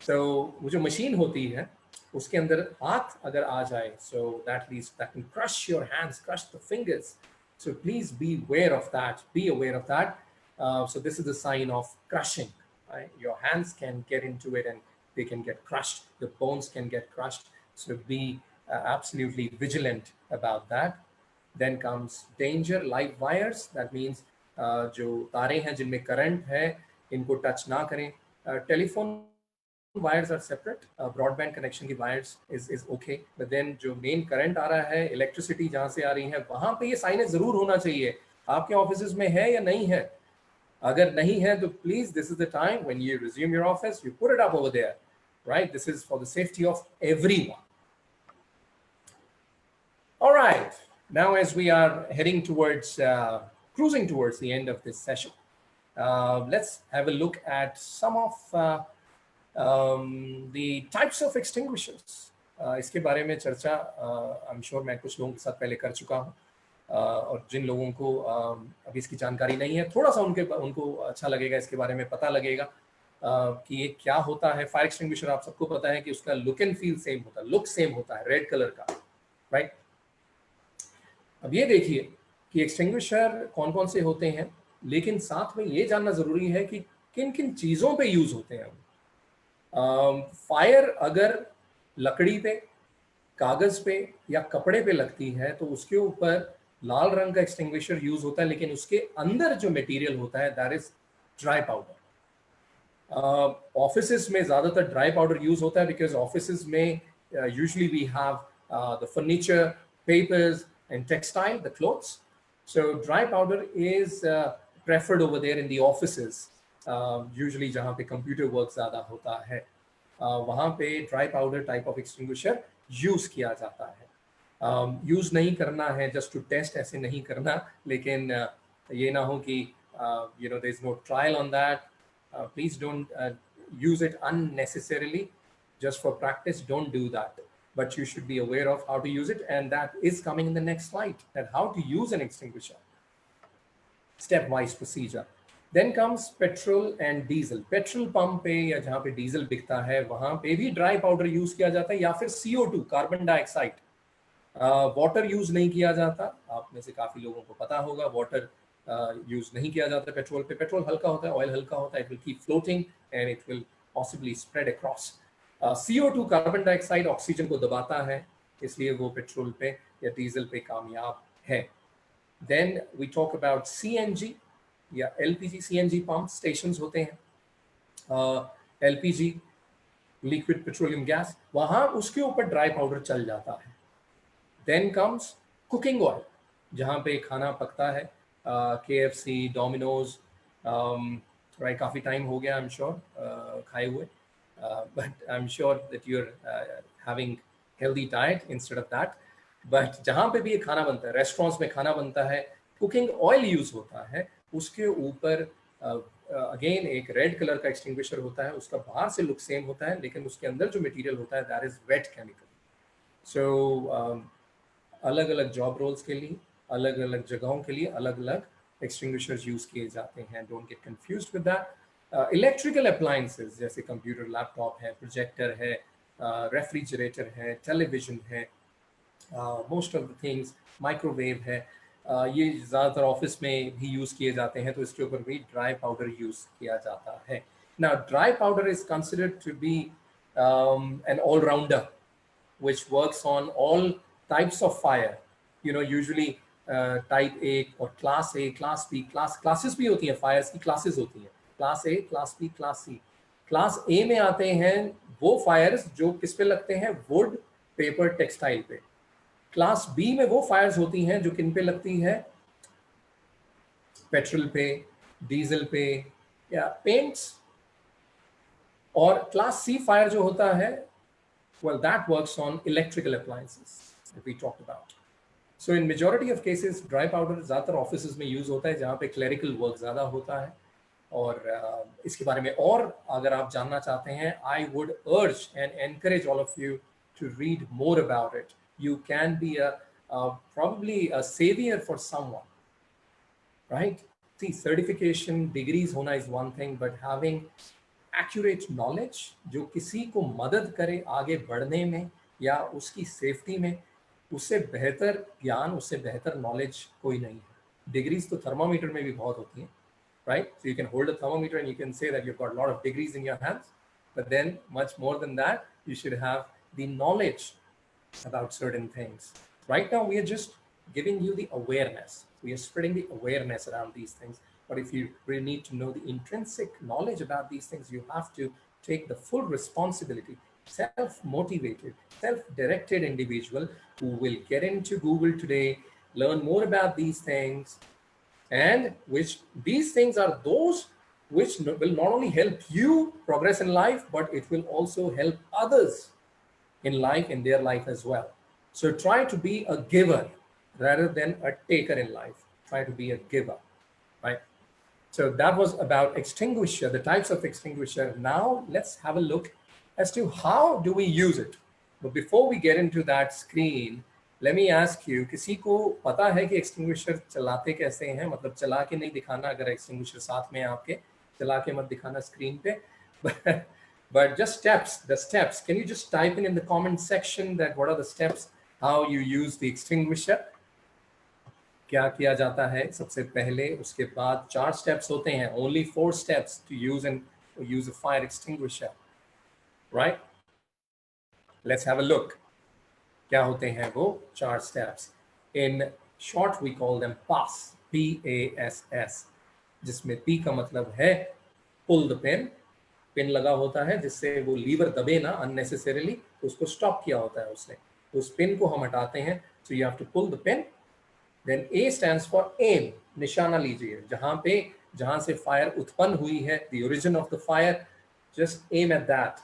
सो वो जो मशीन होती है उसके अंदर हाथ अगर आ जाए, so that can crush your hands, crush the fingers. So please be aware of that, be aware of that. So this is the sign of crushing. Your hands can get into it and they can get crushed, your bones can get crushed. So be absolutely vigilant about that. Then comes danger, live wires. That means जो तारे हैं जिनमें current है, इनको touch ना करें. Telephone wires are separate. Broadband connection की wires is okay, but then जो मेन करंट आ रहा है, इलेक्ट्रिसिटी जहाँ से आ रही है, वहाँ पे ये साइनेज जरूर होना चाहिए. आपके ऑफिस में है या नहीं है? अगर नहीं है तो please, this is the time when you resume your office, you put it up over there, right? This is for the safety of everyone. Alright, now as we are heading towards cruising towards the end of this session, let's have a look at some of the types of extinguishers. इसके बारे में चर्चा आई am sure मैं कुछ लोगों के साथ पहले कर चुका हूँ, और जिन लोगों को अभी इसकी जानकारी नहीं है, थोड़ा सा उनको अच्छा लगेगा, इसके बारे में पता लगेगा कि ये क्या होता है. फायर एक्सटिंग्विशर आप सबको पता है कि उसका लुक एंड फील सेम होता है, लुक सेम होता है, रेड कलर का, राइट? अब ये देखिए कि एक्सटिंग्विशर कौन कौन से होते हैं, लेकिन साथ में ये जानना जरूरी है कि किन किन चीज़ों पे यूज होते हैं. फायर अगर लकड़ी पे, कागज पे या कपड़े पे लगती है तो उसके ऊपर लाल रंग का एक्सटिंग्विशर यूज होता है, लेकिन उसके अंदर जो मटेरियल होता है that is dry powder. Offices में ज्यादातर ड्राई पाउडर यूज होता है बिकॉज ऑफिसेस में usually we have the furniture, papers and textile, the clothes. So dry powder is preferred over there in the offices, usually जहाँ पे computer work ज़्यादा होता है, वहाँ पे dry powder type of extinguisher use किया जाता है. यूज़ नहीं करना है just to test, ऐसे नहीं करना, लेकिन ये ना हो कि you know, there is no trial on that. Please don't use it unnecessarily just for practice. Don't do that, but you should be aware of how to use it, and that is coming in the next slide, that how to use an extinguisher, stepwise procedure. Then comes petrol and diesel. Petrol pump पे या जहाँ पे diesel बिकता है वहाँ पे भी dry powder use किया जाता है, या फिर CO2 carbon dioxide. Water use नहीं किया जाता. आप में से काफी लोगों को पता होगा वाटर यूज नहीं किया जाता पेट्रोल पे. पेट्रोल हल्का होता है, ऑयल हल्का होता है, it will keep floating and it will possibly spread across. CO2 carbon dioxide oxygen को दबाता है, इसलिए वो पेट्रोल पे या डीजल पे कामयाब है. Then we talk about CNG या LPG. CNG पंप स्टेशंस होते हैं. LPG लिक्विड पेट्रोलियम गैस, वहाँ उसके ऊपर ड्राई पाउडर चल जाता है. देन कम्स कुकिंग ऑयल, जहाँ पे खाना पकता है. KFC, डोमिनोज, राइट, काफ़ी टाइम हो गया आई एम श्योर खाए हुए, but I am sure that you are having healthy diet instead of that. But जहाँ पे भी ये खाना बनता है, रेस्टोरेंट्स में खाना बनता है, कुकिंग ऑयल यूज़ होता है. उसके ऊपर अगेन एक रेड कलर का एक्सटिंग्विशर होता है. उसका बाहर से लुक सेम होता है, लेकिन उसके अंदर जो मटेरियल होता है दैट इज वेट केमिकल. सो अलग अलग जॉब रोल्स के लिए, अलग अलग जगहों के लिए अलग अलग एक्सटिंग्विशर्स यूज किए जाते हैं. Don't get confused with that. Electrical appliances जैसे कंप्यूटर, लैपटॉप है, प्रोजेक्टर है, रेफ्रिजरेटर है, टेलीविजन है, most of the things, microwave है, ये ज़्यादातर ऑफिस में भी यूज़ किए जाते हैं, तो इसके ऊपर भी ड्राई पाउडर यूज़ किया जाता है. Now dry powder is considered to be an all-rounder which works on all types of fire. You know, usually type A और class A, class B, classes भी होती हैं, fires की classes होती हैं, class A, class B, class C. class A में आते हैं वो fires जो किस पे लगते हैं, wood, paper, textile पे. क्लास बी में वो फायर्स होती हैं जो किन पे लगती है, पेट्रोल पे, डीजल पे या पेंट्स. और क्लास सी फायर जो होता है, well that works on electrical appliances that we talked about. So in majority of cases dry powder ज़्यादातर ऑफिस में यूज होता है जहाँ पे क्लरिकल वर्क ज़्यादा होता है. और इसके बारे में और अगर आप जानना चाहते हैं, I would urge and encourage all of you to read more about it. You can be probably a savior for someone, right? See, certification, degrees hona is one thing, but having accurate knowledge जो किसी को मदद करे आगे बढ़ने में या उसकी सेफ्टी में, उससे बेहतर ज्ञान, उससे बेहतर नॉलेज कोई नहीं है. डिग्रीज तो थर्मामीटर में भी बहुत होती हैं, right? So you can hold a thermometer and you can say that you've got a lot of degrees in your hands, but then much more than that, you should have the knowledge about certain things. Right now, we are just giving you the awareness. We are spreading the awareness around these things. But if you really need to know the intrinsic knowledge about these things, you have to take the full responsibility. Self-motivated, self-directed individual who will get into Google today, learn more about these things, and which these things are those which will not only help you progress in life, but it will also help others in life, in their life as well. So try to be a giver rather than a taker in life. Try to be a giver, right? So that was about extinguisher, the types of extinguisher. Now let's have a look as to how do we use it. But before we get into that screen, let me ask you, किसी को पता है कि extinguisher चलाते कैसे हैं? मतलब चला के नहीं दिखाना, अगर extinguisher साथ में आपके, चला के मत दिखाना screen पे. But just steps, the steps. Can you just type in the comment section that what are the steps, how you use the extinguisher? क्या किया जाता है सबसे पहले, उसके बाद 4 steps होते हैं. Only 4 steps to use a fire extinguisher, right? Let's have a look. क्या होते हैं वो 4 steps? In short, we call them PASS, PASS, जिसमें P का मतलब है pull the pin. पिन लगा होता है जिससे वो लीवर दबे ना अननेसेसरीली, तो उसको स्टॉप किया होता है उसने, तो उस पिन को हम हटाते हैं. So you have to pull the pin. Then A stands for aim, निशाना लीजिए. जहाँ पे जहां से फायर उत्पन्न हुई है, the origin of the fire, just aim at that.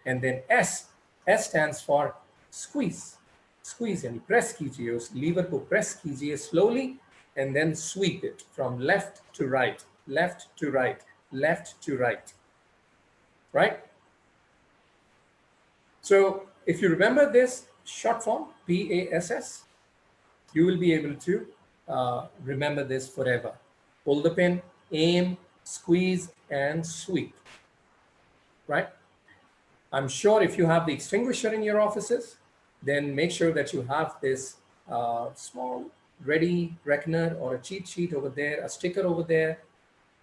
And then S stands for squeeze. Squeeze यानी press कीजिए, उस lever को press कीजिए slowly and then sweep it from left to right, left to right, left to right, right? So if you remember this short form, PASS, you will be able to remember this forever. Pull the pin, aim, squeeze, and sweep, right? I'm sure if you have the extinguisher in your offices, then make sure that you have this small ready reckoner or a cheat sheet over there, a sticker over there,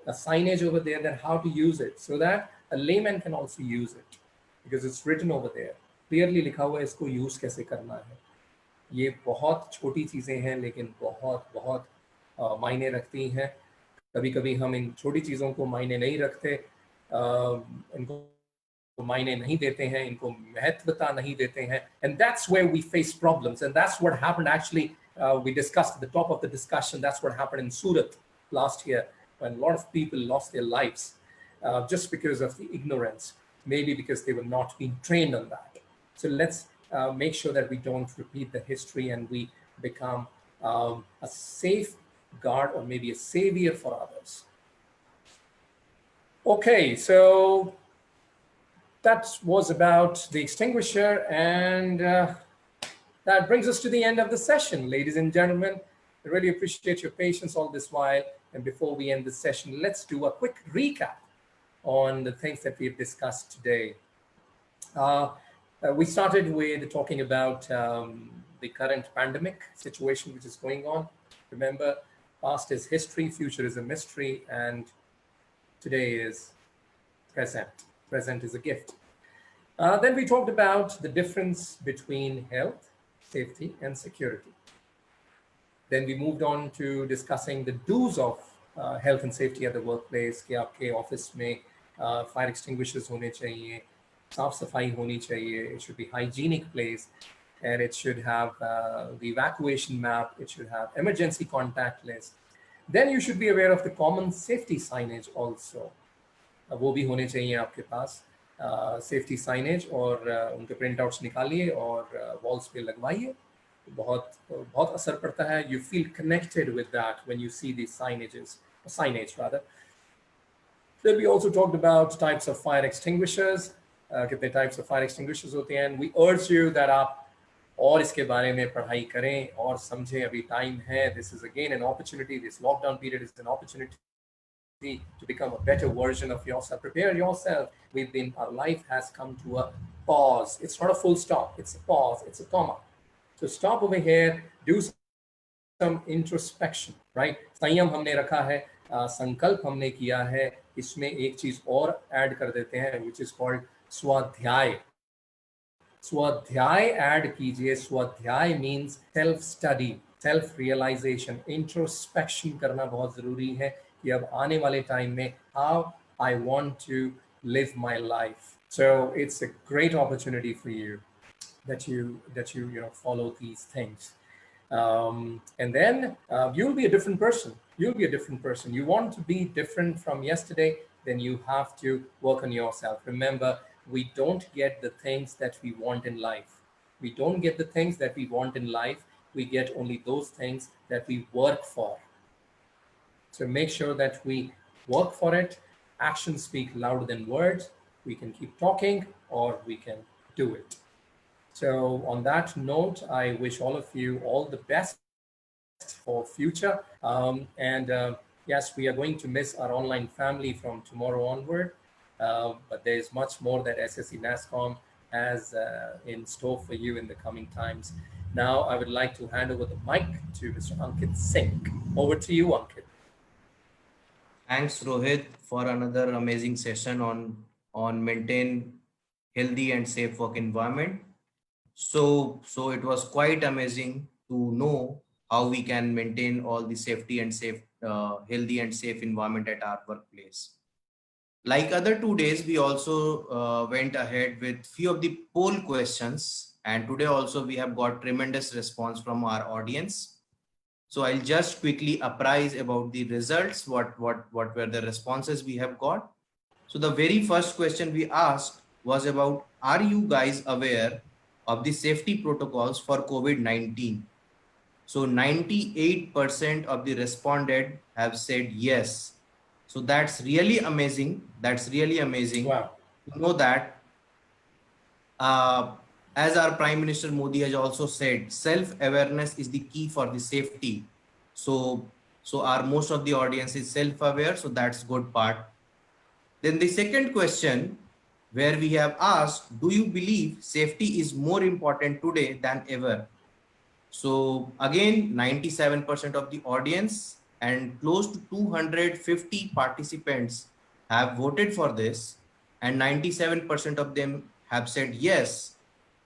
a signage over there, that how to use it so that a layman can also use it because it's written over there. Clearly लिखा हुआ है इसको use कैसे करना है. ये बहुत छोटी चीज़ें हैं लेकिन बहुत बहुत मायने रखती हैं. कभी कभी हम इन छोटी चीज़ों को मायने नहीं रखते, इनको मायने नहीं देते हैं, इनको महत्वता नहीं देते हैं, and that's where we face problems. And that's what happened actually. We discussed at the top of the discussion, that's what happened in Surat last year when a lot of people lost their lives just because of the ignorance, maybe because they were not being trained on that. So let's make sure that we don't repeat the history and we become a safe guard or maybe a savior for others. Okay, so that was about the extinguisher, and that brings us to the end of the session. Ladies and gentlemen, I really appreciate your patience all this while. And before we end the session, let's do a quick recap on the things that we've discussed today. We started with talking about the current pandemic situation which is going on. Remember, past is history, future is a mystery, and today is present. Present is a gift. Then we talked about the difference between health, safety, and security. Then we moved on to discussing the do's of health and safety at the workplace. कि आपके office में fire extinguishers होने चाहिए, साफ सफाई होनी चाहिए, it should be hygienic place, and it should have the evacuation map, it should have emergency contact list. Then you should be aware of the common safety signage also. वो भी होने चाहिए आपके पास, safety signage, और उनके printouts निकालिए और walls पे लगवाइए. बहुत असर पड़ता है. You feel connected with that when you see these signage rather. Then we also talked about types of fire extinguishers. कितने types of fire extinguishers होते हैं. We urge you that आप और इसके बारे में पढ़ाई करें और समझें. अभी time है. This is again an opportunity. This lockdown period is an opportunity to become a better version of yourself. Prepare yourself. Our life has come to a pause. It's not a full stop. It's a pause. It's a comma. So stop over here. Do some introspection, right? संयम हमने रखा है, संकल्प हमने किया है. इसमें एक चीज और ऐड कर देते हैं, which is called स्वाध्याय. स्वाध्याय ऐड कीजिए. स्वाध्याय means self study, self realization, introspection करना बहुत जरूरी है कि अब आने वाले टाइम में how I want to live my life. So it's a great opportunity for you that you follow these things. And then you'll be a different person. You'll be a different person. You want to be different from yesterday, then you have to work on yourself. Remember, we don't get the things that we want in life. We don't get the things that we want in life. We get only those things that we work for. So make sure that we work for it. Actions speak louder than words. We can keep talking or we can do it. So on that note, I wish all of you all the best for future. Yes, we are going to miss our online family from tomorrow onward, but there's much more that SSE NASCOM has in store for you in the coming times. Now, I would like to hand over the mic to Mr. Ankit Singh. Over to you, Ankit. Thanks, Rohit, for another amazing session on maintain healthy and safe work environment. So it was quite amazing to know how we can maintain all the safety and healthy and safe environment at our workplace. Like other 2 days, we also went ahead with few of the poll questions, and today also we have got tremendous response from our audience. So I'll just quickly apprise about the results, what were the responses we have got. So the very first question we asked was about, are you guys aware of the safety protocols for COVID-19? So 98% of the responded have said yes. So that's really amazing. That's really amazing Wow. to know that, uh, as our Prime Minister Modi has also said, self-awareness is the key for the safety. So our most of the audience is self-aware. So that's good part. Then the second question, where we have asked, do you believe safety is more important today than ever? So again, 97% of the audience and close to 250 participants have voted for this, and 97% of them have said yes.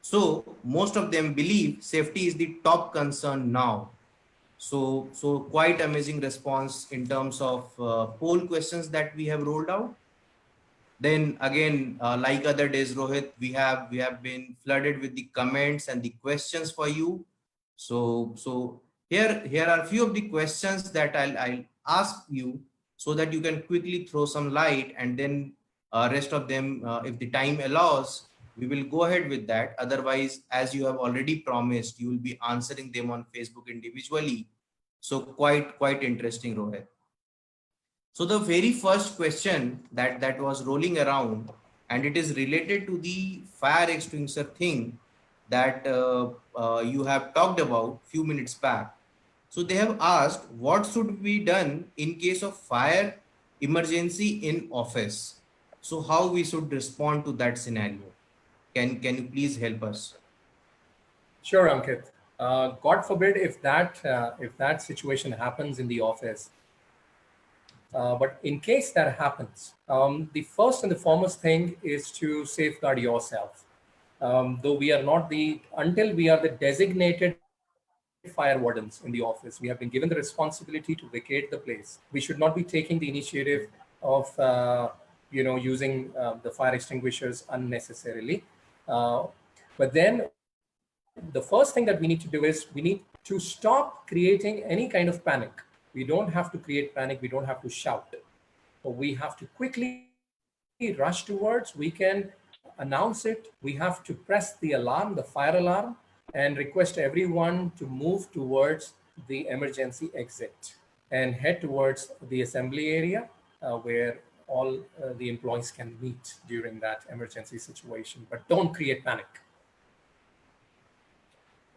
So most of them believe safety is the top concern now. So quite amazing response in terms of poll questions that we have rolled out. Then again, like other days, Rohit, we have been flooded with the comments and the questions for you. So here are a few of the questions that I'll ask you, so that you can quickly throw some light, and then rest of them, if the time allows, we will go ahead with that. Otherwise, as you have already promised, you will be answering them on Facebook individually. So quite interesting, Rohit. So the very first question that was rolling around, and it is related to the fire extinguisher thing that you have talked about few minutes back. So they have asked, what should be done in case of fire emergency in office? So how we should respond to that scenario? Can you please help us? Sure, Ankit. God forbid if that situation happens in the office. But in case that happens, the first and the foremost thing is to safeguard yourself. Though we are not until we are the designated fire wardens in the office, we have been given the responsibility to vacate the place. We should not be taking the initiative of, using the fire extinguishers unnecessarily. Uh, but then the first thing that we need to do is we need to stop creating any kind of panic. We don't have to create panic. We don't have to shout. But we have to quickly rush towards. We can announce it. We have to press the alarm, the fire alarm, and request everyone to move towards the emergency exit and head towards the assembly area where all the employees can meet during that emergency situation. But don't create panic.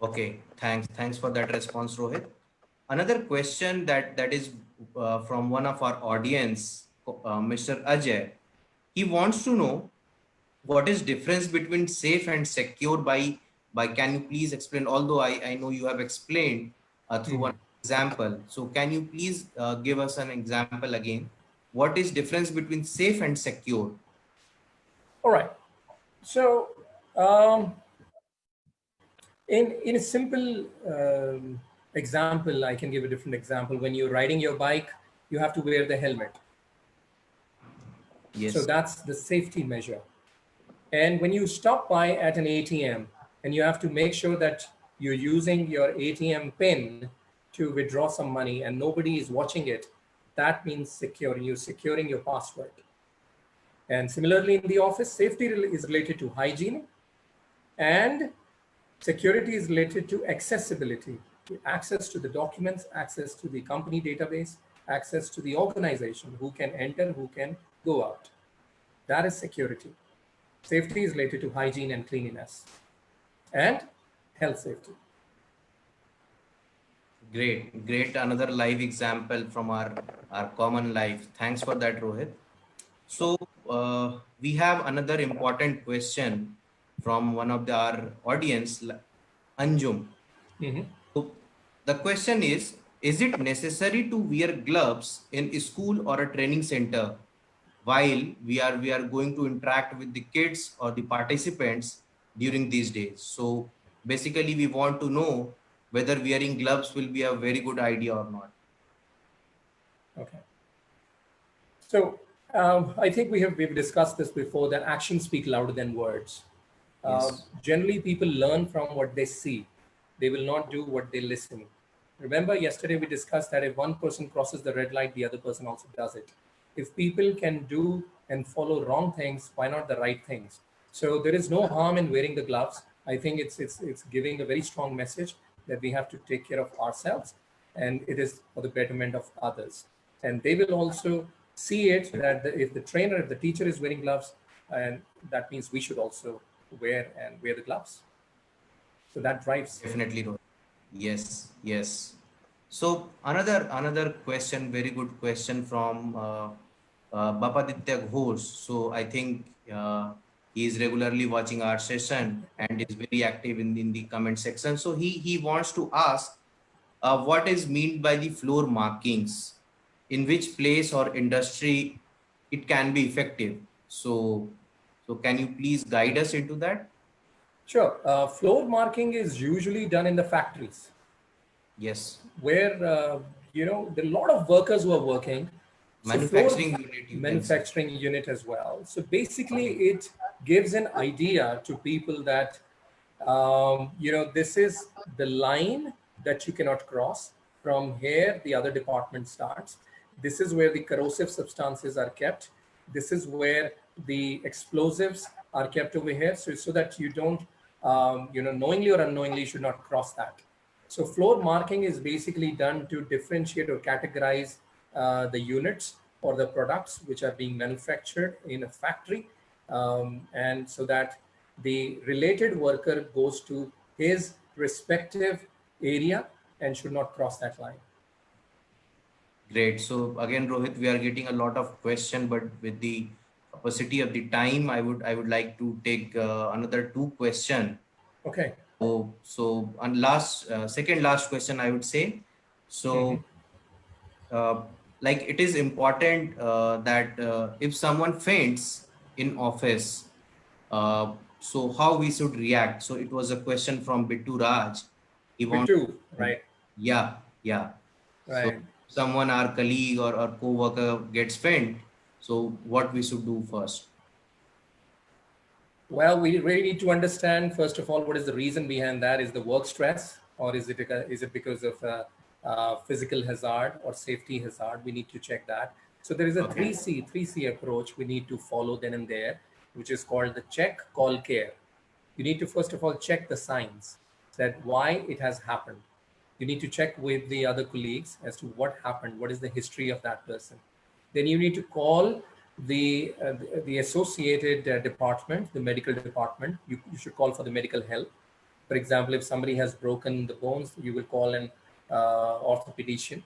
Okay, thanks for that response, Rohit. Another question that is from one of our audience, Mr. Ajay. He wants to know, what is difference between safe and secure by can you please explain? Although I know you have explained through one example. So can you please give us an example again? What is difference between safe and secure? All right. So, um, in a simple example, I can give a different example. When you're riding your bike, you have to wear the helmet. So Yes. that's the safety measure. And when you stop by at an ATM and you have to make sure that you're using your ATM PIN to withdraw some money and nobody is watching it, that means securing your password. And similarly, in the office, safety is related to hygiene, and security is related to accessibility, access to the documents, access to the company database, access to the organization, who can enter, who can go out. That is security. Safety is related to hygiene and cleanliness and health safety. Great. Another live example from our common life. Thanks for that, Rohit. Sure. So we have another important question from one of our audience, Anjum. Mhm. So the question is it necessary to wear gloves in a school or a training center while we are going to interact with the kids or the participants during these days? So basically, we want to know whether wearing gloves will be a very good idea or not. Okay. So I think we've discussed this before, that actions speak louder than words. Yes. Generally, people learn from what they see. They will not do what they listen. Remember, yesterday we discussed that if one person crosses the red light, the other person also does it. If people can do and follow wrong things, why not the right things? So there is no harm in wearing the gloves. I think it's giving a very strong message that we have to take care of ourselves, and it is for the betterment of others. And they will also see it that if the trainer, if the teacher is wearing gloves, and that means we should also wear the gloves. So that drives. Definitely, Rohit. Yes, yes. So another question, very good question from Bapaditya Ghosh. So I think he is regularly watching our session and is very active in the comment section. So he wants to ask what is meant by the floor markings, in which place or industry it can be effective. So can you please guide us into that? Sure. Floor marking is usually done in the factories Yes, where, there are a lot of workers who are working. So floor manufacturing unit, you can say. manufacturing unit as well. So basically it gives an idea to people that, this is the line that you cannot cross. From here, the other department starts. This is where the corrosive substances are kept. This is where the explosives are kept over here. So that you don't, knowingly or unknowingly, you should not cross that. So floor marking is basically done to differentiate or categorize the units or the products which are being manufactured in a factory, and so that the related worker goes to his respective area and should not cross that line. Great. So again, Rohit, we are getting a lot of question, but with the capacity of the time, I would like to take another two question. Okay. So on last second last question, I would say. Mm-hmm. So uh, like it is important that if someone faints in office, so how we should react. So it was a question from Bittu Raj. He wants, Bitu, right, yeah, yeah. So right. someone, our colleague or co-worker gets faint, so what we should do first? Well, we really need to understand, first of all, what is the reason behind that? Is the work stress, or is it because of physical hazard or safety hazard? We need to check that. So there is a Okay. 3C approach we need to follow then and there, which is called the check, call, care. You need to first of all check the signs, that why it has happened. You need to check with the other colleagues as to what happened, what is the history of that person. Then you need to call the associated department, the medical department. You should call for the medical help. For example, if somebody has broken the bones, you will call an orthopedician,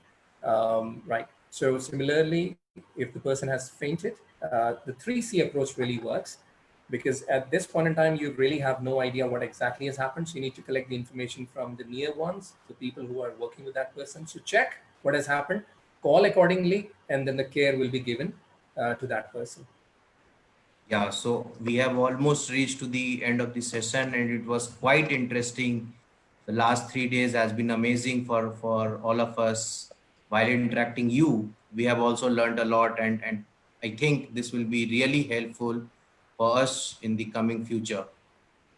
right? So similarly, if the person has fainted, the 3C approach really works, because at this point in time, you really have no idea what exactly has happened. So you need to collect the information from the near ones, the people who are working with that person. So check what has happened, call accordingly, and then the care will be given to that person. Yeah, so we have almost reached to the end of the session, and it was quite interesting. The last 3 days has been amazing for all of us. While interacting you, we have also learned a lot, and I think this will be really helpful for us in the coming future.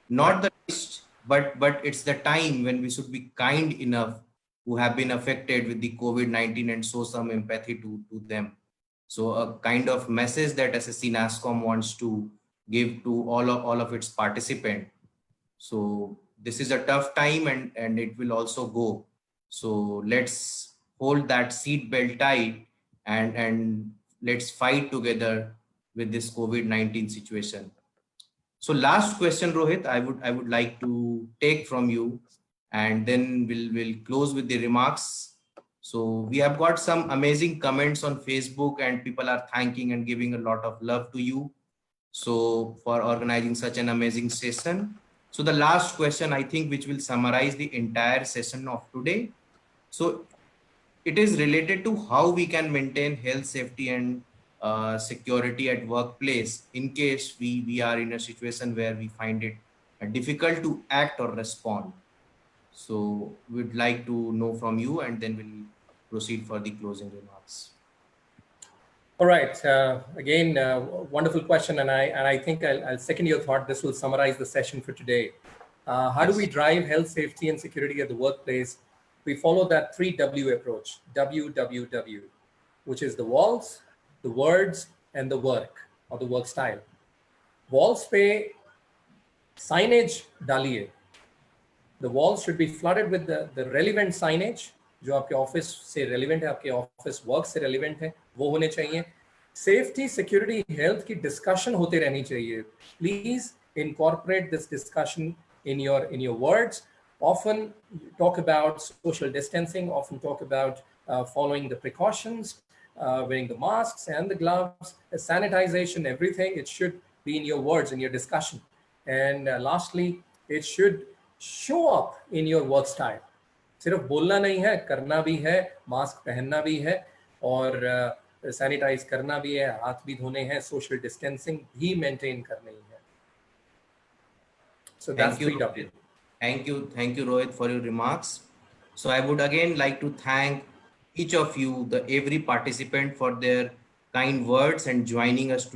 Not Right. the least, but it's the time when we should be kind enough who have been affected with the COVID-19 and show some empathy to them. So a kind of message that SSC NASCOM wants to give to all of its participants. So this is a tough time, and it will also go. So let's hold that seat belt tight, and let's fight together with this COVID-19 situation. So last question, Rohit, I would like to take from you, and then we'll close with the remarks. So we have got some amazing comments on Facebook, and people are thanking and giving a lot of love to you. So for organizing such an amazing session. So the last question, I think, which will summarize the entire session of today. So it is related to how we can maintain health, safety, and security at workplace in case we are in a situation where we find it difficult to act or respond. So we'd like to know from you, and then we'll proceed for the closing remarks. All right. Again, wonderful question, and I think I'll second your thought. This will summarize the session for today. How do we Yes. drive health, safety, and security at the workplace we follow that 3W approach, WWW, which is the walls, the words, and the work or the work style. Walls पे signage डालिए. The walls should be flooded with the relevant signage जो आपके office से relevant है, आपके office work से relevant है, वो होने चाहिए. Safety, security, health की discussion होते रहनी चाहिए. Please incorporate this discussion in your words. Often talk about social distancing, often talk about following the precautions, wearing the masks and the gloves, sanitization, everything. It should be in your words, in your discussion. And lastly, it should show up in your work style. सिर्फ बोलना नहीं है, करना भी है, mask पहनना भी है और सैनिटाइज करना भी है, हाथ भी धोने हैं, सोशल डिस्टेंसिंग भी मेंटेन करनी है. So that's 3W. Thank you, Rohit, for your remarks. So I would again like to thank each of you, every participant, for their kind words and joining us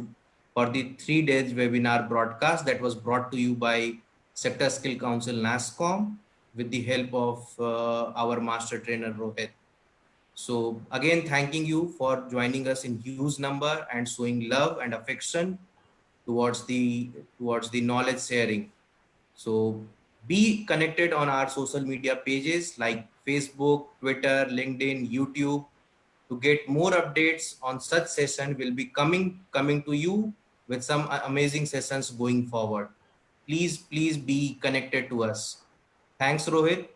for the 3 days webinar broadcast that was brought to you by Sector Skill Council NASSCOM with the help of our master trainer Rohit. So again, thanking you for joining us in huge number and showing love and affection towards the knowledge sharing. So be connected on our social media pages like Facebook, Twitter, LinkedIn, YouTube to get more updates on such session. Will be coming to you with some amazing sessions going forward. Please be connected to us. Thanks, Rohit.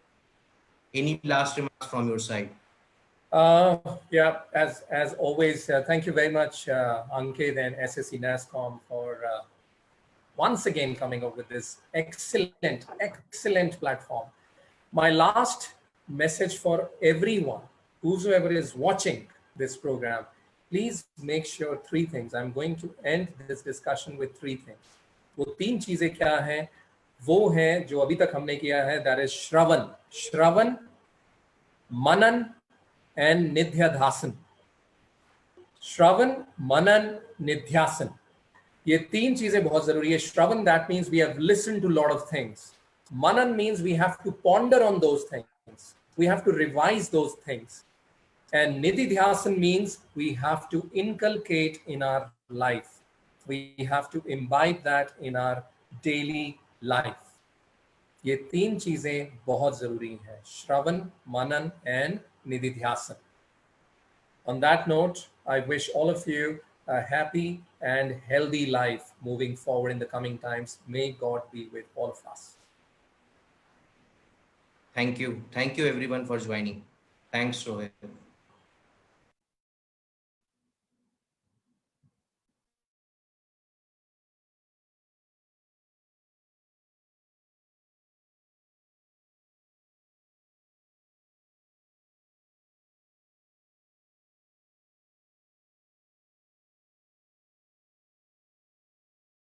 Any last remarks from your side? Yeah, as always, thank you very much, Ankit and SSC NASSCOM for once again coming up with this excellent platform. My last message for everyone, whosoever is watching this program, please make sure 3 things. I'm going to end this discussion with 3 things. वो 3 चीजें क्या हैं? वो हैं जो अभी तक हमने किया है, that is Shravan, Manan and निध्यासन. श्रवण, मनन, निध्यासन. ये 3 चीजें बहुत जरूरी है. श्रवण, that means we have listened to a lot of things. Manan means we have to ponder on those things. We have to revise those things. And nididhyasan means we have to inculcate in our life. We have to imbibe that in our daily life. ये 3 चीजें बहुत जरूरी हैं. श्रवण, मनन and nididhyasan. On that note, I wish all of you a happy and healthy life moving forward in the coming times. May God be with all of us. Thank you everyone for joining. Thanks, Rohit.